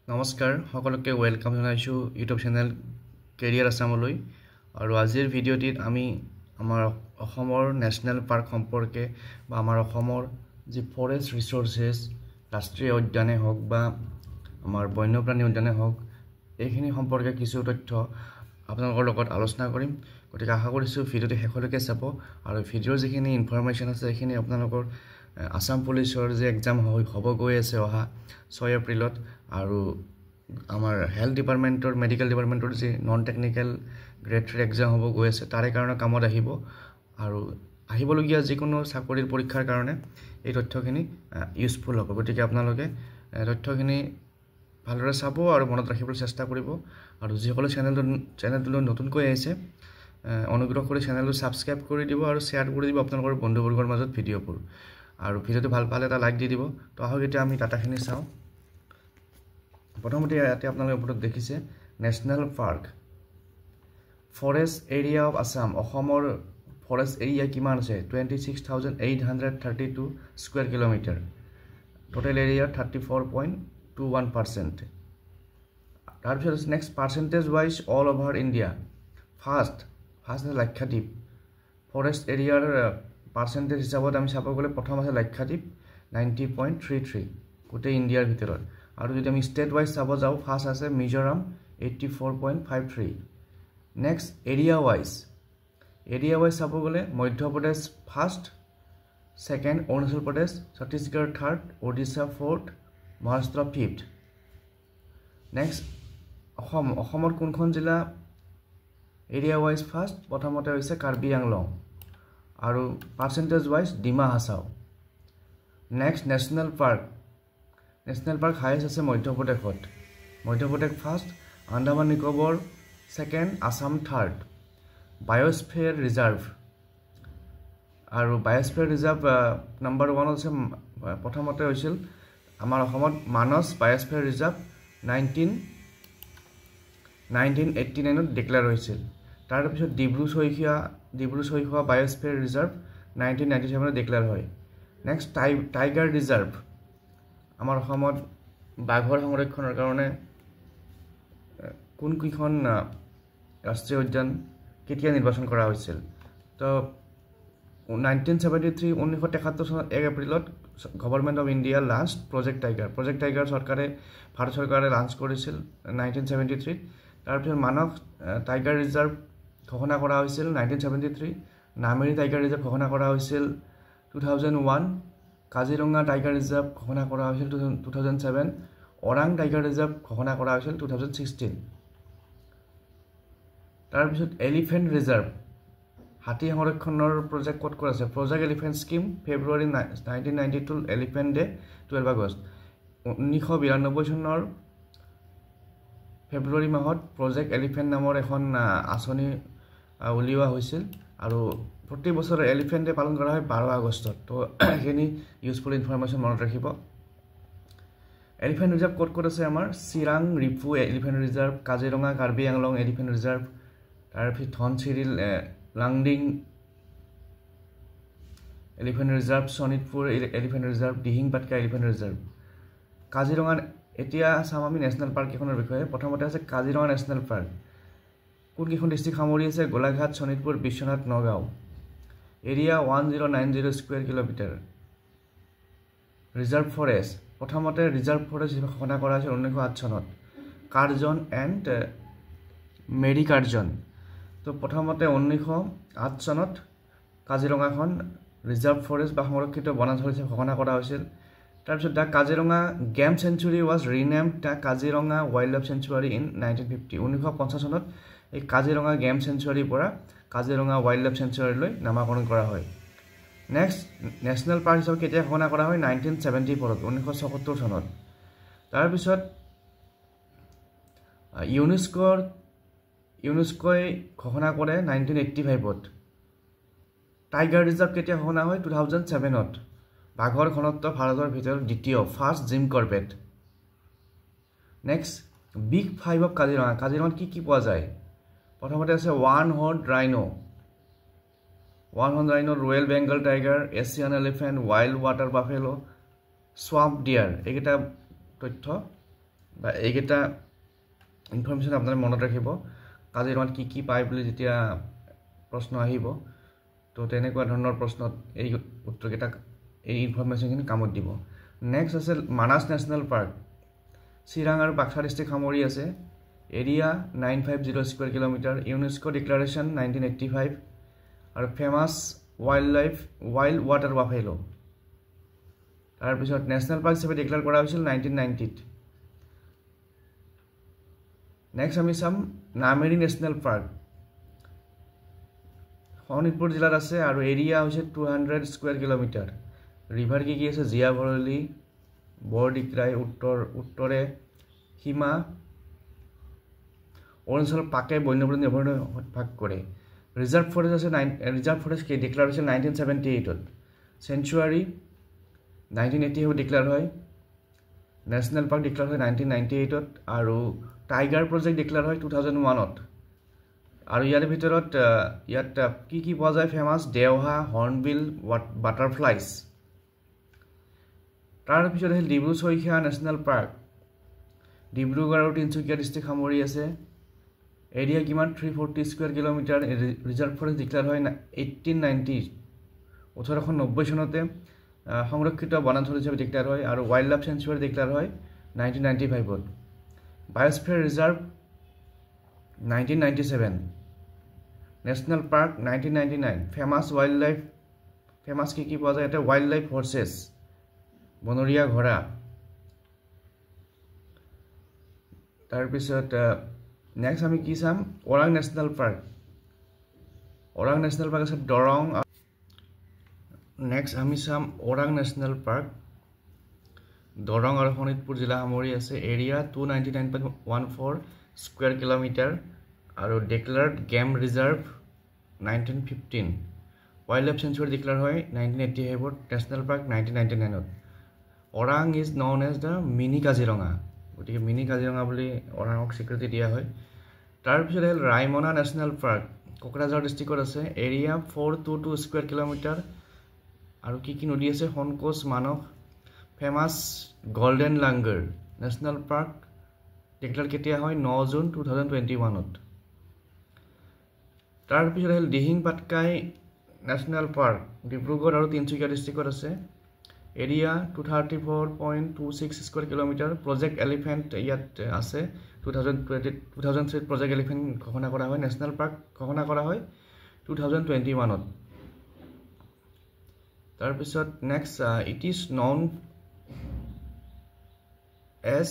নমস্কাৰ সকলোকে ওয়েলকাম জনাইছো ইউটিউব চেনেল কেৰিয়াৰ আসামলৈ আৰু আজিৰ ভিডিঅ'টিত আমি আমাৰ অসমৰ নেশ্যনেল পাৰ্ক সম্পৰ্কে বা আমাৰ অসমৰ যি ফৰেষ্ট ৰিসোৰ্সেছ ৰাষ্ট্ৰীয় উদ্যানে হওক বা আমাৰ বন্যপ্ৰাণী উদ্যানে হওক এইখিনি সম্পৰ্কে কিছু তথ্য আপোনালোকৰ লগত আলোচনা কৰিম গতিকে আশা কৰিছো ভিডিঅ'টি শেষলৈকে চাব আৰু ভিডিঅ'ৰ যিখিনি ইনফৰমেশ্যন আছে সেইখিনি আপোনালোকৰ আসাম পুলিচৰ যে এক্সাম হ'ব গৈ আছে অহা 6 এপ্ৰিলত আৰু আমাৰ হেলথ ডিপাৰ্টমেন্টৰ মেডিকেল ডিপাৰ্টমেন্টৰ যে নন টেকনিক্যাল গ্ৰেড 3 এক্সাম হ'ব গৈ আছে তাৰে কাৰণে কামত আহিব আৰু আহিবলগীয়া যিকোনো চাকৰিৰ পৰীক্ষাৰ কাৰণে এই তথ্যখিনি ইউজফুল হ'ব গতিকে আপোনালোকে তথ্যখিনি ভালদৰে চাব আৰু মনত ৰাখিবলৈ চেষ্টা কৰিব আৰু যিসকলে চেনেলটো নতুনকৈ আহিছে অনুগ্ৰহ কৰি চেনেলটো সাবস্ক্ৰাইব কৰি দিব আৰু শেয়াৰ কৰি দিব আপোনালোকৰ বন্ধুবৰ্গৰ মাজত ভিডিঅ'বোৰ আৰু ভিডিঅ'টো ভাল পালে এটা লাইক দি দিব তো আহক এতিয়া আমি ডাটাখিনি চাওঁ প্ৰথমতে ইয়াতে আপোনালোকে ওপৰত দেখিছে national park forest area of Assam অসমৰ ফৰেষ্ট এৰিয়া কিমান আছে 26832 স্কয়াৰ কিলোমিটাৰ টোটাল এৰিয়া 34.21% তাৰপিছত next percentage wise all over India first Lakshadweep forest এৰিয়াৰ পাৰ্সেন্টেজ হিচাপত আমি চাব গ'লে প্ৰথম আছে লাক্ষাদ্বীপ 90.33 গোটেই ইন্ডিয়াৰ ভিতৰত আৰু যদি আমি ষ্টেট ওয়াইজ চাব যাও ফাৰ্স্ট আছে মিজোৰাম 84.53 নেক্সট এৰিয়া ওয়াইজ চাব গ'লে Madhya Pradesh first second Arunachal Pradesh Chhattisgarh third Odisha fourth Maharashtra fifth next অসমৰ কোনখন জিলা এৰিয়া ওয়াইজ ফাৰ্স্ট প্ৰথমতে হৈছে কাৰ্বি আংলং আৰু percentage wise Dima Hasao next national park highest আছে Madhya Pradesh first Andaman Nicobar second Assam third biosphere reserve number 1 আছে প্ৰথমতে হৈছিল আমাৰ অসমত মানস বায়োস্ফিয়াৰ ৰিজাৰ্ভ 1989 ত ডিক্লেয়াৰ হৈছিল তাৰ পিছত ডিব্ৰু চৈখোৱা বায়োস্ফিয়াৰ ৰিজাৰ্ভ 1997 ত ডিক্লেয়াৰ হয় নেক্সট টাইগাৰ ৰিজাৰ্ভ আমাৰ অসমত বাঘৰ সংৰক্ষণৰ কাৰণে কোন কিখন ৰাষ্ট্ৰীয় উদ্যান কেতিয়া নিৰ্বাচন কৰা হৈছিল তো 1973 চনত 1 এপ্ৰিলত government of India lunch project tiger Bharat চৰকাৰে লাঞ্চ কৰিছিল 1973 তাৰ পিছত মানস টাইগাৰ ৰিজাৰ্ভ ঘোষণা কৰা হৈছিল 1973 নামেৰি টাইগাৰ ৰিজাৰ্ভ ঘোষণা কৰা হৈছিল 2001 কাজিৰঙা টাইগাৰ ৰিজাৰ্ভ ঘোষণা কৰা হৈছিল 2007 ওৰাং টাইগাৰ ৰিজাৰ্ভ ঘোষণা কৰা হৈছিল 2016 তাৰ পিছত এলিফেন্ট ৰিজাৰ্ভ হাতী সংৰক্ষণৰ প্ৰজেক্ট ক'ত আছে প্ৰজেক্ট এলিফেন্ট স্কিম ফেব্ৰুৱাৰী 1992 এলিফেন্ট ডে 12 আগষ্ট 1992 চনৰ ফেব্ৰুৱাৰী মাহত প্ৰজেক্ট এলিফেন্ট নামৰ এখন আঁচনি উলিওৱা হৈছিল আৰু প্ৰতি বছৰ এলিফেন্ট ডে পালন কৰা হয় 12 আগষ্টত তো এখিনি ইউজফুল ইনফৰমেশন মনত ৰাখিব এলিফেন্ট ৰিজাৰ্ভ ক'ত আছে আমাৰ Chirang Ripu elephant reserve Kaziranga Karbi Anglong elephant reserve তাৰ পিছত Dhansiri Lumding elephant reserve Sonitpur elephant reserve Dihing Patkai elephant reserve Kaziranga এতিয়া চাম আমি নেশ্যনেল পাৰ্ক এখনৰ বিষয়ে প্ৰথমতে আছে কাজিৰঙা নেশ্যনেল পাৰ্ক কোন কিখন ডিস্ট্ৰিক্ট সামৰি আছে Golaghat Sonitpur Biswanath Nagaon area 1090 square kilometre reserve forest প্ৰথমতে ৰিজাৰ্ভ ফৰেষ্ট ঘোষণা কৰা হৈছিল 1908 চনত কাৰ্জন এণ্ড মেৰি কাৰ্জন তো প্ৰথমতে 1908 চনত কাজিৰঙাখন ৰিজাৰ্ভ ফৰেষ্ট বা সংৰক্ষিত বনাঞ্চল হিচাপে ঘোষণা কৰা হৈছিল তাৰ পিছত the Kaziranga game sanctuary was renamed the Kaziranga wildlife sanctuary in 1950 চনত এই কাজিৰঙা গেম সেঞ্চুৰীৰ পৰা কাজিৰঙা ৱাইল্ড লাইফ সেঞ্চুৰীলৈ নামকৰণ কৰা হয় নেক্সট নেশ্যনেল পাৰ্ক হিচাপে কেতিয়া ঘোষণা কৰা হয় 1974 1977 চনত তাৰ পিছত ইউনেস্কোই ঘোষণা কৰে 1985 ত টাইগাৰ ৰিজাৰ্ভ কেতিয়া ঘোষণা হয় 2007 ত বাঘৰ ঘনত্ব ভাৰতৰ ভিতৰত দ্বিতীয় first Jim Corbett next big 5 of কাজিৰঙাত কি পোৱা যায় প্ৰথমতে আছে one horn rhino royal Bengal tiger Asian elephant wild water buffalo swamp dear এইকেইটা তথ্য বা এইকেইটা ইনফৰমেশ্যন আপোনালোকে মনত ৰাখিব কাজিৰঙাত কি পায় বুলি যেতিয়া প্ৰশ্ন আহিব তো তেনেকুৱা ধৰণৰ প্ৰশ্নত এই উত্তৰকেইটা এই ইনফৰমেশ্যনখিনি কামত দিব নেক্সট আছে মানাস নেশ্যনেল পাৰ্ক চিৰাং আৰু বাক্সা ডিষ্ট্ৰিক্ট সামৰি আছে area 950 square kilometre UNESCO declaration 1985 আৰু ফেমাছ ৱাইল্ড ৱাটাৰ বাফেলো তাৰপিছত নেশ্যনেল পাৰ্ক হিচাপে ডিক্লেয়াৰ কৰা হৈছিল 1990ত নেক্সট আমি চাম নামেৰি নেশ্যনেল পাৰ্ক শোণিতপুৰ জিলাত আছে আৰু এৰিয়া হৈছে 200 স্কুৱেৰ কিলোমিটাৰ ৰিভাৰ কি আছে জিয়া ভৰলী বৰদিকৰাই উত্তৰে সীমা অৰুণাচল পাকে বন্যপ্ৰাণী অভয়াৰণ্য ভাগ কৰে ৰিজাৰ্ভ ফৰেষ্ট আছে ৰিজাৰ্ভ ফৰেষ্ট কি ডিক্লেয়াৰ হৈছিল 1978ত চেঞ্চুৱাৰী 1980 ডিক্লেয়াৰ হয় নেশ্যনেল পাৰ্ক ডিক্লেয়াৰ হয় 1998ত আৰু টাইগাৰ প্ৰজেক্ট ডিক্লেয়াৰ হয় 2001ত আৰু ইয়াৰ ভিতৰত ইয়াত কি পোৱা যায় ফেমাছ দেওহা হৰ্ণবিল বাটাৰফ্লাইজ তাৰপিছত আহিল ডিব্ৰু চৈখোৱা নেশ্যনেল পাৰ্ক ডিব্ৰুগড় আৰু তিনিচুকীয়া ডিষ্ট্ৰিক্ট সামৰি আছে এৰিয়া কিমান 340 square kilometre reserve forest declare হয় 1890 চনতে সংৰক্ষিত বনাঞ্চল হিচাপে ডিক্লেয়াৰ হয় আৰু ৱাইল্ড লাইফ চেঞ্চুৱাৰী ডিক্লেয়াৰ হয় 1995ত biosphere reserve 1997 national park 1999 famous wildlife famous কি পোৱা যায় এটা ৱাইল্ড লাইফ হৰ্চেছ বনৰীয়া ঘোঁৰা তাৰপিছত নেক্সট আমি কি চাম ওৰাং নেশ্যনেল পাৰ্ক আছে দৰং নেক্সট আমি চাম ওৰাং নেশ্যনেল পাৰ্ক দৰং আৰু শোণিতপুৰ জিলা সামৰি আছে এৰিয়া 299.14 স্কুৱেৰ কিলোমিটাৰ আৰু declared game reserve 1915 wildlife sanctuary declare হয় 1985ত নেশ্যনেল পাৰ্ক 1999ত Orang is known as the mini Kaziranga গতিকে মিনি কাজিৰঙা বুলি ওৰাঙক স্বীকৃতি দিয়া হয় তাৰপিছত আহিল ৰাইমনা নেশ্যনেল পাৰ্ক কোকৰাঝাৰ ডিষ্ট্ৰিক্টত আছে এৰিয়া 422 স্কুৱেৰ কিলোমিটাৰ আৰু কি নদী আছে Sankosh Manas famous golden langur national park declare কেতিয়া হয় 9 জুন 2021ত তাৰপিছত আহিল দিহিং পাটকাই নেশ্যনেল পাৰ্ক ডিব্ৰুগড় আৰু তিনিচুকীয়া ডিষ্ট্ৰিক্টত আছে area 234.26 square kilometre project elephant ইয়াত আছে 2003 প্ৰজেক্ট এলিফেণ্ট ঘোষণা কৰা হয় নেশ্যনেল পাৰ্ক ঘোষণা কৰা হয় 2021ত তাৰপিছত next it is known as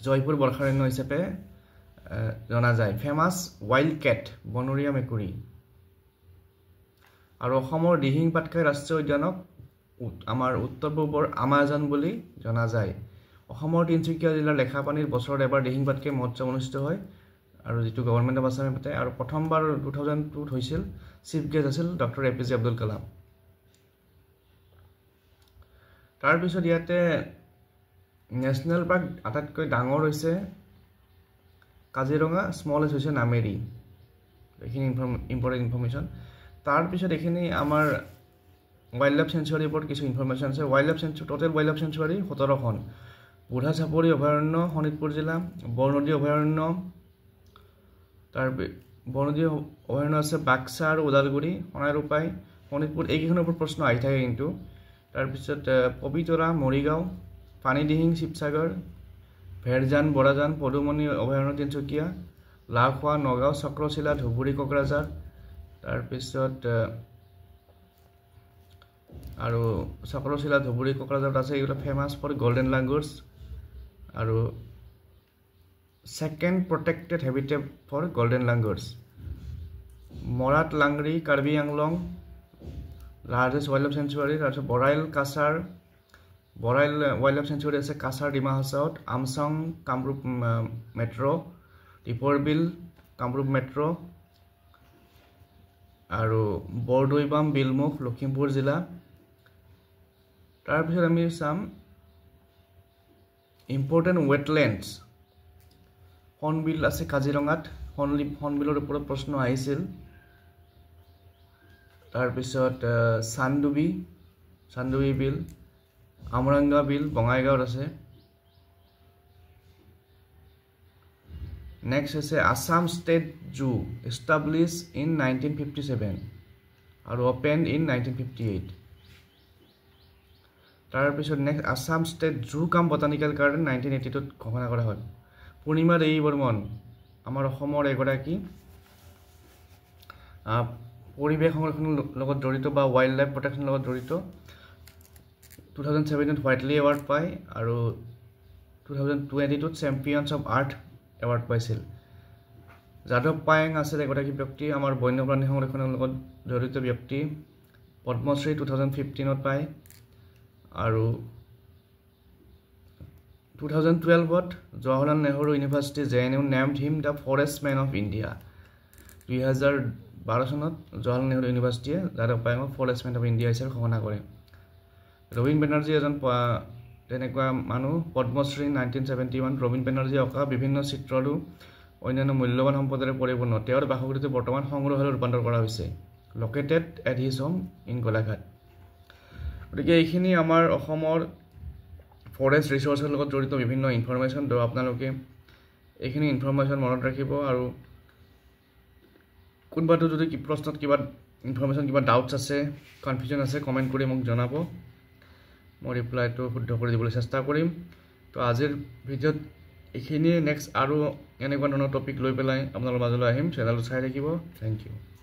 Joypur বৰ্ষাৰণ্য হিচাপে জনা যায় ফেমাছ ৱাইল্ড কেট বনৰীয়া মেকুৰী আৰু অসমৰ দিহিং পাটকাই ৰাষ্ট্ৰীয় উদ্যানক আমাৰ উত্তৰ পূবৰ আমাজন বুলি জনা যায় অসমৰ তিনিচুকীয়া জিলাৰ লেখাপানীৰ বছৰত এবাৰ দিহিং পাটকাই মহোৎসৱ অনুষ্ঠিত হয় আৰু যেটো গভৰ্ণমেণ্ট অফ আছামে পাতে আৰু প্ৰথমবাৰ 2002ত হৈছিল চিফ গেষ্ট আছিল ডক্টৰ এপিজে আব্দুল কালাম তাৰপিছত ইয়াতে নেশ্যনেল পাৰ্ক আটাইতকৈ ডাঙৰ হৈছে কাজিৰঙা স্মলেষ্ট হৈছে নামেৰি এইখিনি ইম্পৰ্টেণ্ট ইনফৰমেশ্যন তাৰপিছত এইখিনি আমাৰ ৱাইল্ড লাইফ চেঞ্চুৱাৰীৰ ওপৰত কিছু ইনফৰমেশ্যন আছে wildlife sanctuary total wildlife sanctuary 17খন বুঢ়া চাপৰি অভয়াৰণ্য শোণিতপুৰ জিলা বৰনদী অভয়াৰণ্য বৰনদী অভয়াৰণ্য আছে বাক্সা আৰু ওদালগুৰি সোণাইৰূপাই শোণিতপুৰ এইকেইখনৰ ওপৰত প্ৰশ্ন আহি থাকে কিন্তু তাৰপিছত পবিতৰা মৰিগাঁও পানীদিহিং শিৱসাগৰ ভেৰজান বৰাজান পদুমণি অভয়াৰণ্য তিনিচুকীয়া লাওখোৱা নগাঁও চক্ৰশিলা ধুবুৰী কোকৰাঝাৰ তাৰপিছত আৰু চক্ৰশিলা ধুবুৰী কোকৰাঝাৰত আছে এইগুলো ফেমাছ ফৰ গোল্ডেন লাংগুৰ্ছ আৰু second protected habitat for golden langurs Marat Longri Karbi Anglong largest wildlife sanctuary তাৰপিছত বৰাইল ৱাইল্ড লাইফ চেঞ্চুৱাৰী আছে কাছাৰ ডিমা হাছাওত আমচাং কামৰূপ মেট্ৰ' দীপৰ বিল কামৰূপ মেট্ৰ' আৰু বৰদৈবাম বিলমুখ লখিমপুৰ জিলা তাৰপিছত আমি চাম ইম্পৰ্টেণ্ট ৱেটলেণ্ডছ হৰ্ণবিল আছে কাজিৰঙাত হৰ্ণবিলৰ ওপৰত প্ৰশ্ন আহিছিল তাৰপিছত চান্দুবি বিল আমৰাংগা বিল বঙাইগাঁৱত আছে নেক্সট হৈছে Assam state zoo establish in 1957 আৰু অপেন ইন 1958 তাৰপিছত নেক্সট আসাম ষ্টেট জু কাম বটানিকেল গাৰ্ডেন 1982 ঘোষণা কৰা হয় পূৰ্ণিমা দেৱী বৰ্মন আমাৰ অসমৰ এগৰাকী পৰিৱেশ সংৰক্ষণৰ লগত জড়িত বা ৱাইল্ড লাইফ প্ৰটেকশ্যনৰ লগত জড়িত 2017 হোৱাইটলি এৱাৰ্ড পায় আৰু 2022 চেম্পিয়নছ অফ আৰ্থ এৱাৰ্ড পাইছিল যাদৱ পায়েং আছিল এগৰাকী ব্যক্তি আমাৰ বন্যপ্ৰাণী সংৰক্ষণৰ লগত জড়িত ব্যক্তি পদ্মশ্ৰী 2015 পায় আৰু 2012 Jawaharlal Nehru university JNU named him the forest man of India 2012 চনত জৱাহৰলাল নেহৰু ইউনিভাৰ্চিটিয়ে যাদৱ Payeng forest man of India হিচাপে ঘোষণা কৰে ৰবীন বেনাৰ্জী এজন তেনেকুৱা মানুহ পদ্মশ্ৰী 1971 ৰবীন বেনাৰ্জী অঁকা বিভিন্ন চিত্ৰ আৰু অন্যান্য মূল্যৱান সম্পদৰে পৰিপূৰ্ণ তেওঁৰ বাসগৃহটো বৰ্তমান সংগ্ৰহালয়লৈ ৰূপান্তৰ কৰা হৈছে located at his home in Golaghat গতিকে এইখিনি আমাৰ অসমৰ ফৰেষ্ট ৰিচোৰ্চৰ লগত জড়িত বিভিন্ন ইনফৰমেশ্যন তো আপোনালোকে এইখিনি ইনফৰমেশ্যন মনত ৰাখিব আৰু কোনবাটো যদি কি প্ৰশ্নত কিবা ইনফৰমেশ্যন কিবা ডাউটছ আছে কনফিউজন আছে কমেণ্ট কৰি মোক জনাব মই ৰিপ্লাইটো শুদ্ধ কৰি দিবলৈ চেষ্টা কৰিম তো আজিৰ ভিডিঅ'ত এইখিনিয়ে নেক্সট আৰু এনেকুৱা ধৰণৰ টপিক লৈ পেলাই আপোনালোকৰ মাজলৈ আহিম চেনেলটো চাই থাকিব থেংক ইউ